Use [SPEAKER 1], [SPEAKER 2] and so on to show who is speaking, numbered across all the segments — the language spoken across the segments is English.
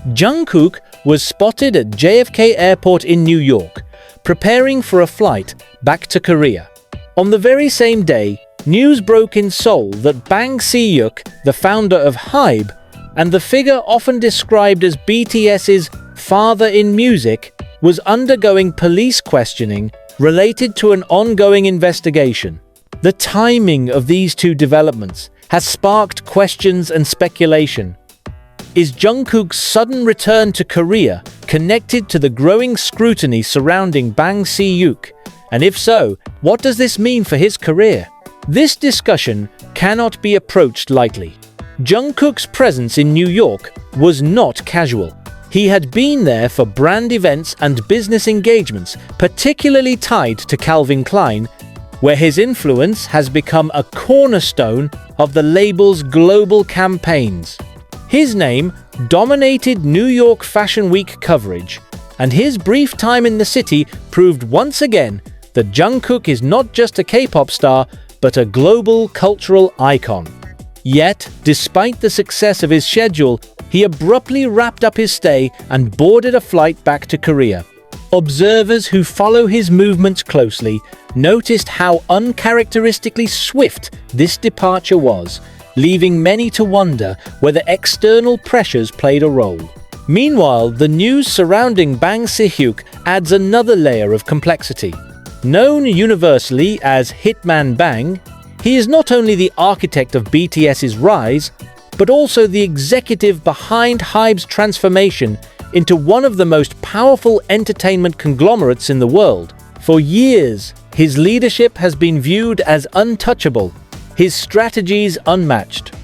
[SPEAKER 1] Jungkook was spotted at JFK Airport in New York, preparing for a flight back to Korea. On the very same day, news broke in Seoul that Bang Si-Hyuk, the founder of HYBE, and the figure often described as BTS's father in music, was undergoing police questioning related to an ongoing investigation. The timing of these two developments has sparked questions and speculation. Is Jungkook's sudden return to Korea connected to the growing scrutiny surrounding Bang Si-Hyuk? And if so, what does this mean for his career? This discussion cannot be approached lightly. Jungkook's presence in New York was not casual. He had been there for brand events and business engagements, particularly tied to Calvin Klein, where his influence has become a cornerstone of the label's global campaigns. His name dominated New York Fashion Week coverage, and his brief time in the city proved once again that Jungkook is not just a K-pop star, but a global cultural icon. Yet, despite the success of his schedule, he abruptly wrapped up his stay and boarded a flight back to Korea. Observers who follow his movements closely noticed how uncharacteristically swift this departure was, leaving many to wonder whether external pressures played a role. Meanwhile, the news surrounding Bang Si-Hyuk adds another layer of complexity. Known universally as Hitman Bang, he is not only the architect of BTS's rise, but also the executive behind HYBE's transformation into one of the most powerful entertainment conglomerates in the world. For years, his leadership has been viewed as untouchable, his strategies unmatched.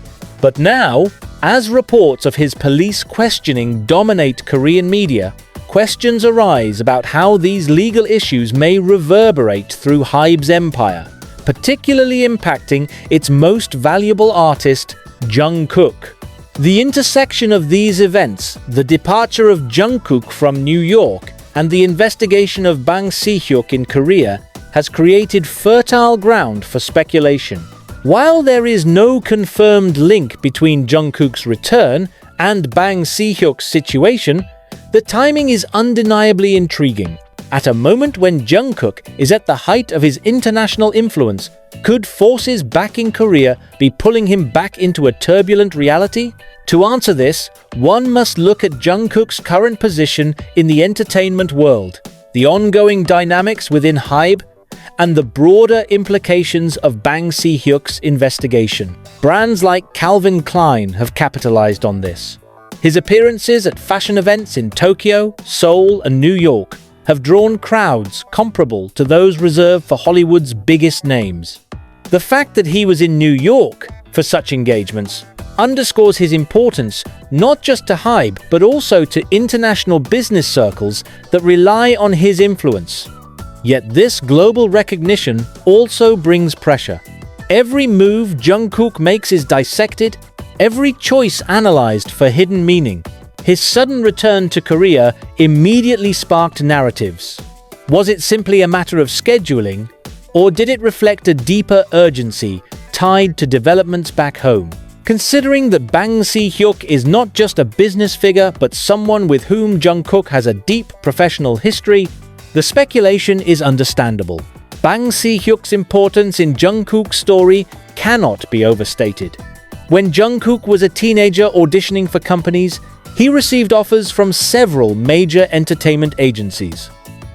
[SPEAKER 1] But now, as reports of his police questioning dominate Korean media, questions arise about how these legal issues may reverberate through HYBE's empire, particularly impacting its most valuable artist, Jungkook. The intersection of these events, the departure of Jungkook from New York and the investigation of Bang Si-Hyuk in Korea, has created fertile ground for speculation. While there is no confirmed link between Jungkook's return and Bang Si-Hyuk's situation, the timing is undeniably intriguing. At a moment when Jungkook is at the height of his international influence, could forces back in Korea be pulling him back into a turbulent reality? To answer this, one must look at Jungkook's current position in the entertainment world, the ongoing dynamics within HYBE, and the broader implications of Bang Si-Hyuk's investigation. Brands like Calvin Klein have capitalized on this. His appearances at fashion events in Tokyo, Seoul, and New York have drawn crowds comparable to those reserved for Hollywood's biggest names. The fact that he was in New York for such engagements underscores his importance not just to HYBE but also to international business circles that rely on his influence. Yet this global recognition also brings pressure. Every move Jungkook makes is dissected, every choice analyzed for hidden meaning. His sudden return to Korea immediately sparked narratives. Was it simply a matter of scheduling, or did it reflect a deeper urgency tied to developments back home? Considering that Bang Si-Hyuk is not just a business figure but someone with whom Jungkook has a deep professional history, the speculation is understandable. Bang Si-Hyuk's importance in Jungkook's story cannot be overstated. When Jungkook was a teenager auditioning for companies, he received offers from several major entertainment agencies.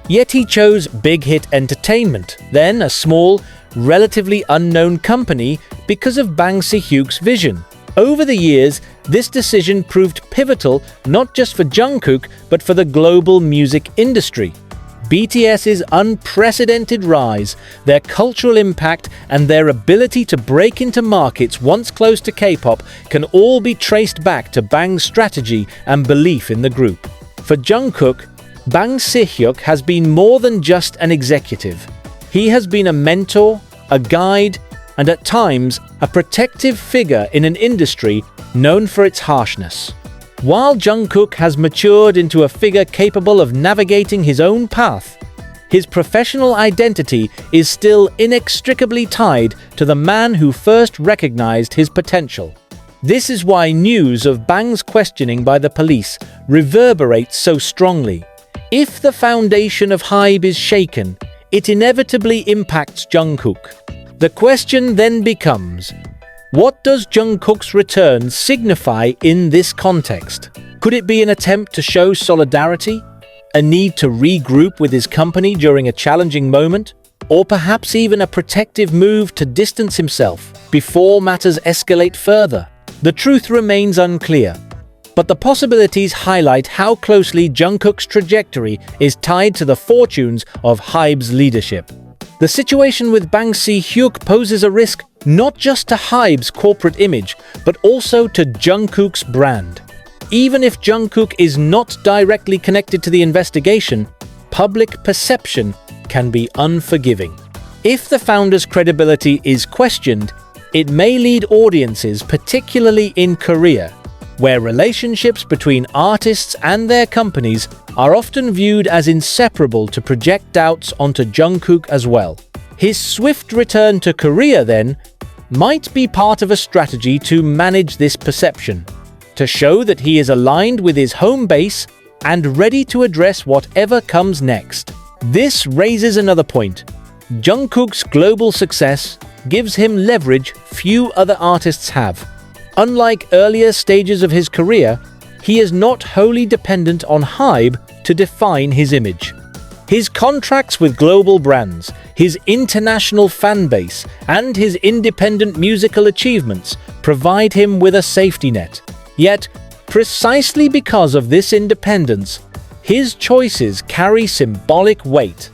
[SPEAKER 1] Yet he chose Big Hit Entertainment, then a small, relatively unknown company, because of Bang Si-Hyuk's vision. Over the years, this decision proved pivotal not just for Jungkook but for the global music industry. BTS's unprecedented rise, their cultural impact, and their ability to break into markets once close to K-pop can all be traced back to Bang's strategy and belief in the group. For Jungkook, Bang Si-Hyuk has been more than just an executive. He has been a mentor, a guide, and at times a protective figure in an industry known for its harshness. While Jungkook has matured into a figure capable of navigating his own path, his professional identity is still inextricably tied to the man who first recognized his potential. This is why news of Bang's questioning by the police reverberates so strongly. If the foundation of HYBE is shaken, it inevitably impacts Jungkook. The question then becomes, what does Jungkook's return signify in this context? Could it be an attempt to show solidarity? A need to regroup with his company during a challenging moment? Or perhaps even a protective move to distance himself before matters escalate further? The truth remains unclear, but the possibilities highlight how closely Jungkook's trajectory is tied to the fortunes of HYBE's leadership. The situation with Bang Si-Hyuk poses a risk not just to HYBE's corporate image, but also to Jungkook's brand. Even if Jungkook is not directly connected to the investigation, public perception can be unforgiving. If the founder's credibility is questioned, it may lead audiences, particularly in Korea, where relationships between artists and their companies are often viewed as inseparable, to project doubts onto Jungkook as well. His swift return to Korea, then, might be part of a strategy to manage this perception, to show that he is aligned with his home base and ready to address whatever comes next. This raises another point. Jungkook's global success gives him leverage few other artists have. Unlike earlier stages of his career, he is not wholly dependent on HYBE to define his image. His contracts with global brands, his international fan base, and his independent musical achievements provide him with a safety net. Yet, precisely because of this independence, his choices carry symbolic weight.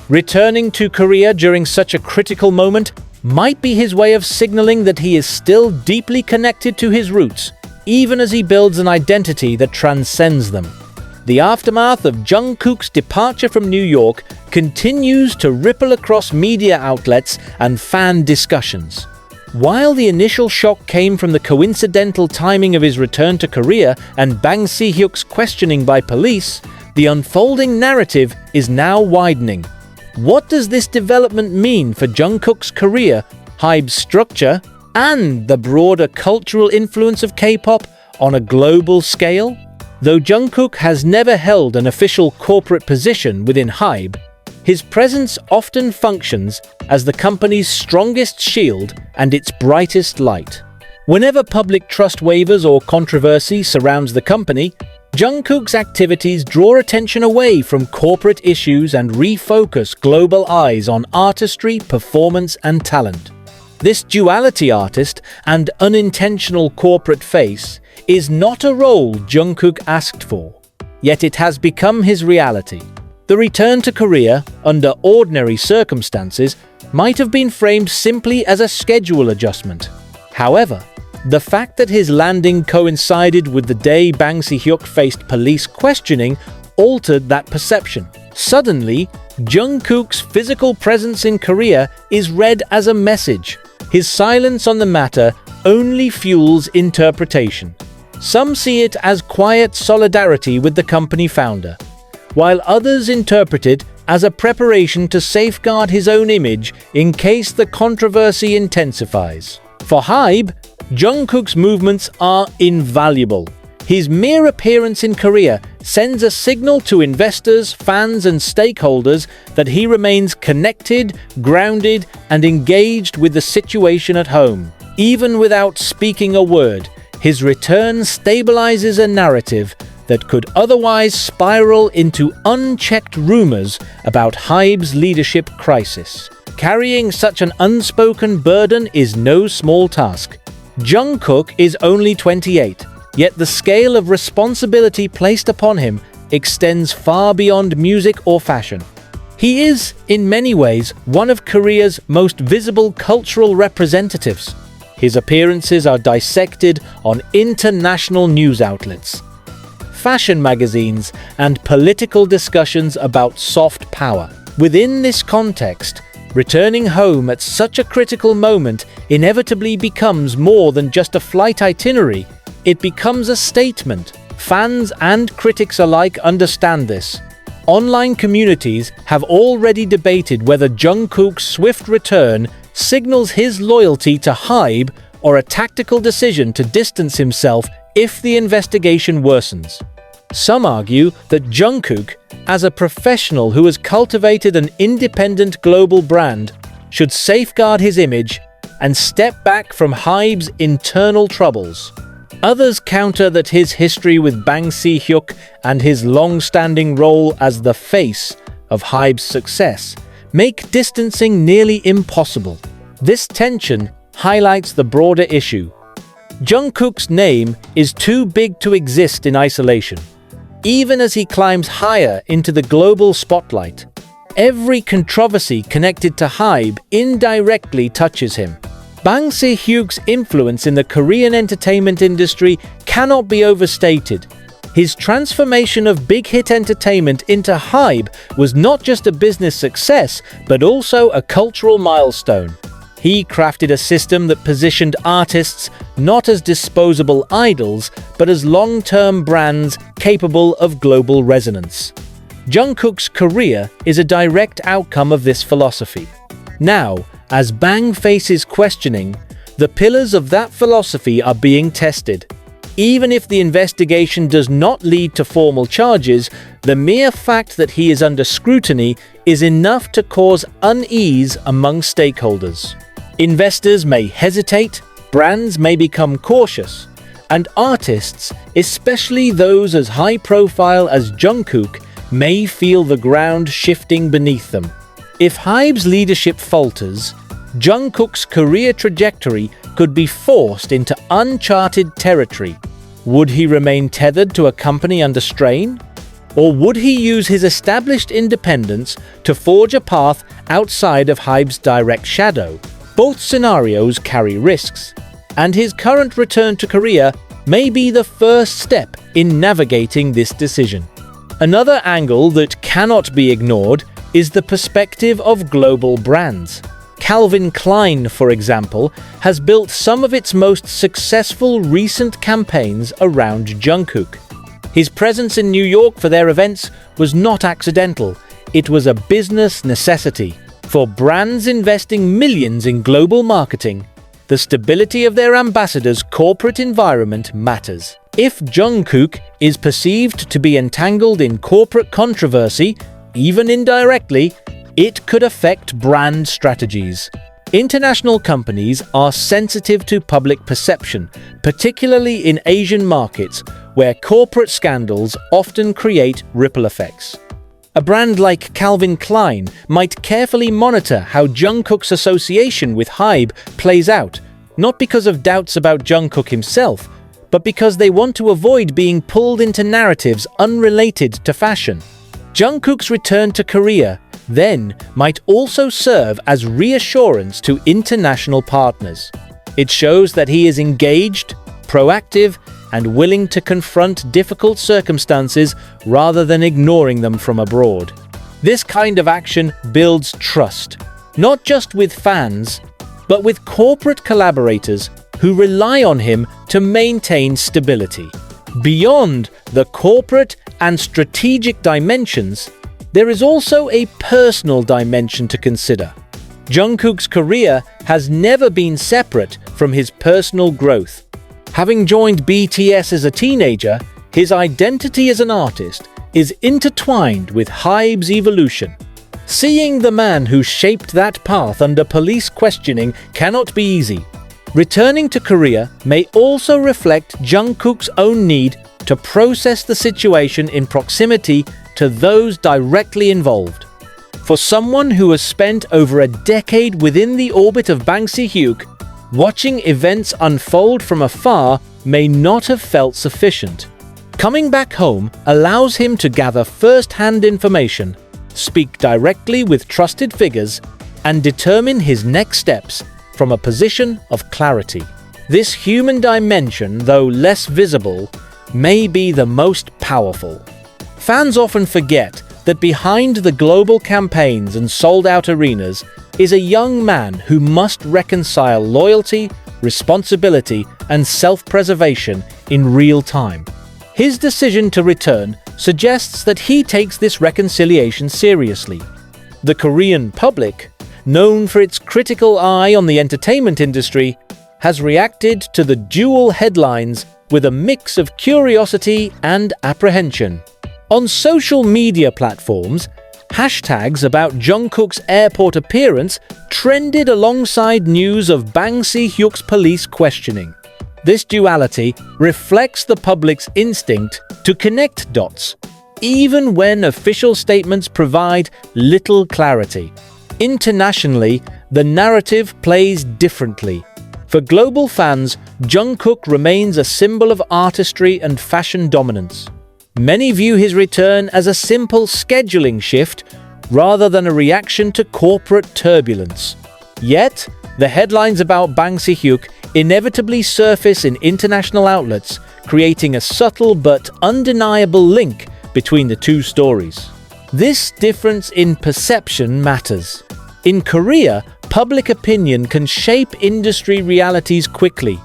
[SPEAKER 1] Returning to Korea during such a critical moment might be his way of signaling that he is still deeply connected to his roots, even as he builds an identity that transcends them. The aftermath of Jungkook's departure from New York continues to ripple across media outlets and fan discussions. While the initial shock came from the coincidental timing of his return to Korea and Bang Si-Hyuk's questioning by police, the unfolding narrative is now widening. What does this development mean for Jungkook's career, HYBE's structure, and the broader cultural influence of K-pop on a global scale? Though Jungkook has never held an official corporate position within HYBE, his presence often functions as the company's strongest shield and its brightest light. Whenever public trust wavers or controversy surrounds the company, Jungkook's activities draw attention away from corporate issues and refocus global eyes on artistry, performance, and talent. This duality, artist and unintentional corporate face, is not a role Jungkook asked for, yet it has become his reality. The return to Korea, under ordinary circumstances, might have been framed simply as a schedule adjustment. However, the fact that his landing coincided with the day Bang Si-Hyuk faced police questioning altered that perception. Suddenly, Jungkook's physical presence in Korea is read as a message. His silence on the matter only fuels interpretation. Some see it as quiet solidarity with the company founder, while others interpret it as a preparation to safeguard his own image in case the controversy intensifies. For HYBE, Jungkook's movements are invaluable. His mere appearance in Korea sends a signal to investors, fans, and stakeholders that he remains connected, grounded, and engaged with the situation at home. Even without speaking a word, his return stabilizes a narrative that could otherwise spiral into unchecked rumors about HYBE's leadership crisis. Carrying such an unspoken burden is no small task. Jungkook is only 28, yet the scale of responsibility placed upon him extends far beyond music or fashion. He is, in many ways, one of Korea's most visible cultural representatives. His appearances are dissected on international news outlets, fashion magazines, and political discussions about soft power. Within this context, returning home at such a critical moment inevitably becomes more than just a flight itinerary. It becomes a statement. Fans and critics alike understand this. Online communities have already debated whether Jungkook's swift return signals his loyalty to HYBE or a tactical decision to distance himself if the investigation worsens. Some argue that Jungkook, as a professional who has cultivated an independent global brand, should safeguard his image and step back from HYBE's internal troubles. Others counter that his history with Bang Si-Hyuk and his long-standing role as the face of HYBE's success make distancing nearly impossible. This tension highlights the broader issue. Jungkook's name is too big to exist in isolation. Even as he climbs higher into the global spotlight, every controversy connected to HYBE indirectly touches him. Bang Si-Hyuk's influence in the Korean entertainment industry cannot be overstated. His transformation of big hit entertainment into HYBE was not just a business success, but also a cultural milestone. He crafted a system that positioned artists not as disposable idols, but as long-term brands capable of global resonance. Jungkook's career is a direct outcome of this philosophy. Now, as Bang faces questioning, the pillars of that philosophy are being tested. Even if the investigation does not lead to formal charges, the mere fact that he is under scrutiny is enough to cause unease among stakeholders. Investors may hesitate, brands may become cautious, and artists, especially those as high-profile as Jungkook, may feel the ground shifting beneath them. If HYBE's leadership falters, Jungkook's career trajectory could be forced into uncharted territory. Would he remain tethered to a company under strain? Or would he use his established independence to forge a path outside of HYBE's direct shadow? Both scenarios carry risks, and his current return to Korea may be the first step in navigating this decision. Another angle that cannot be ignored is the perspective of global brands. Calvin Klein, for example, has built some of its most successful recent campaigns around Jungkook. His presence in New York for their events was not accidental, it was a business necessity. For brands investing millions in global marketing, the stability of their ambassadors' corporate environment matters. If Jungkook is perceived to be entangled in corporate controversy, even indirectly, it could affect brand strategies. International companies are sensitive to public perception, particularly in Asian markets, where corporate scandals often create ripple effects. A brand like Calvin Klein might carefully monitor how Jungkook's association with HYBE plays out, not because of doubts about Jungkook himself, but because they want to avoid being pulled into narratives unrelated to fashion. Jungkook's return to Korea then might also serve as reassurance to international partners. It shows that he is engaged, proactive, and willing to confront difficult circumstances rather than ignoring them from abroad. This kind of action builds trust, not just with fans, but with corporate collaborators who rely on him to maintain stability. Beyond the corporate and strategic dimensions, there is also a personal dimension to consider. Jungkook's career has never been separate from his personal growth. Having joined BTS as a teenager, his identity as an artist is intertwined with HYBE's evolution. Seeing the man who shaped that path under police questioning cannot be easy. Returning to Korea may also reflect Jungkook's own need to process the situation in proximity to those directly involved. For someone who has spent over a decade within the orbit of Bang Si-Hyuk, watching events unfold from afar may not have felt sufficient. Coming back home allows him to gather first-hand information, speak directly with trusted figures, and determine his next steps from a position of clarity. This human dimension, though less visible, may be the most powerful. Fans often forget that behind the global campaigns and sold-out arenas is a young man who must reconcile loyalty, responsibility, and self-preservation in real time. His decision to return suggests that he takes this reconciliation seriously. The Korean public, known for its critical eye on the entertainment industry, has reacted to the dual headlines with a mix of curiosity and apprehension. On social media platforms, hashtags about Jungkook's airport appearance trended alongside news of Bang Si-Hyuk's police questioning. This duality reflects the public's instinct to connect dots, even when official statements provide little clarity. Internationally, the narrative plays differently. For global fans, Jungkook remains a symbol of artistry and fashion dominance. Many view his return as a simple scheduling shift rather than a reaction to corporate turbulence. Yet, the headlines about Bang Si-Hyuk inevitably surface in international outlets, creating a subtle but undeniable link between the two stories. This difference in perception matters. In Korea, public opinion can shape industry realities quickly.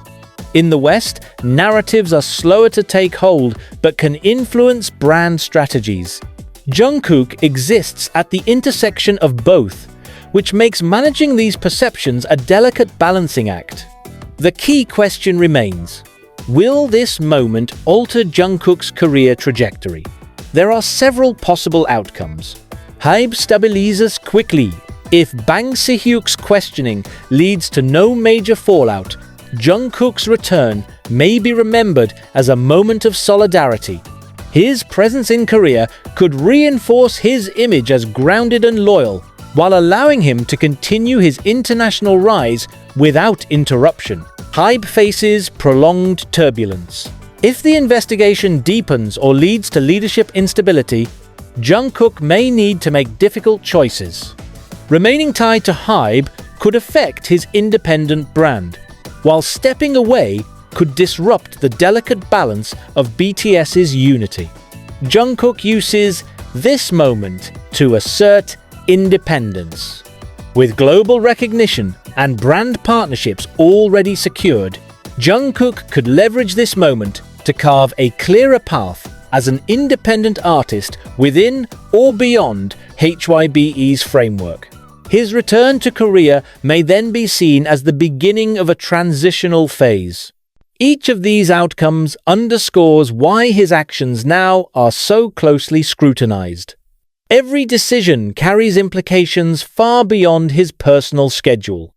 [SPEAKER 1] In the West, narratives are slower to take hold but can influence brand strategies. Jungkook exists at the intersection of both, which makes managing these perceptions a delicate balancing act. The key question remains: will this moment alter Jungkook's career trajectory? There are several possible outcomes. Hype stabilizes quickly. If Bang Si-Hyuk's questioning leads to no major fallout, Jungkook's return may be remembered as a moment of solidarity. His presence in Korea could reinforce his image as grounded and loyal, while allowing him to continue his international rise without interruption. Hype faces prolonged turbulence. If the investigation deepens or leads to leadership instability, Jungkook may need to make difficult choices. Remaining tied to Hybe could affect his independent brand, while stepping away could disrupt the delicate balance of BTS's unity. Jungkook uses this moment to assert independence. With global recognition and brand partnerships already secured, Jungkook could leverage this moment to carve a clearer path as an independent artist within or beyond HYBE's framework. His return to Korea may then be seen as the beginning of a transitional phase. Each of these outcomes underscores why his actions now are so closely scrutinized. Every decision carries implications far beyond his personal schedule.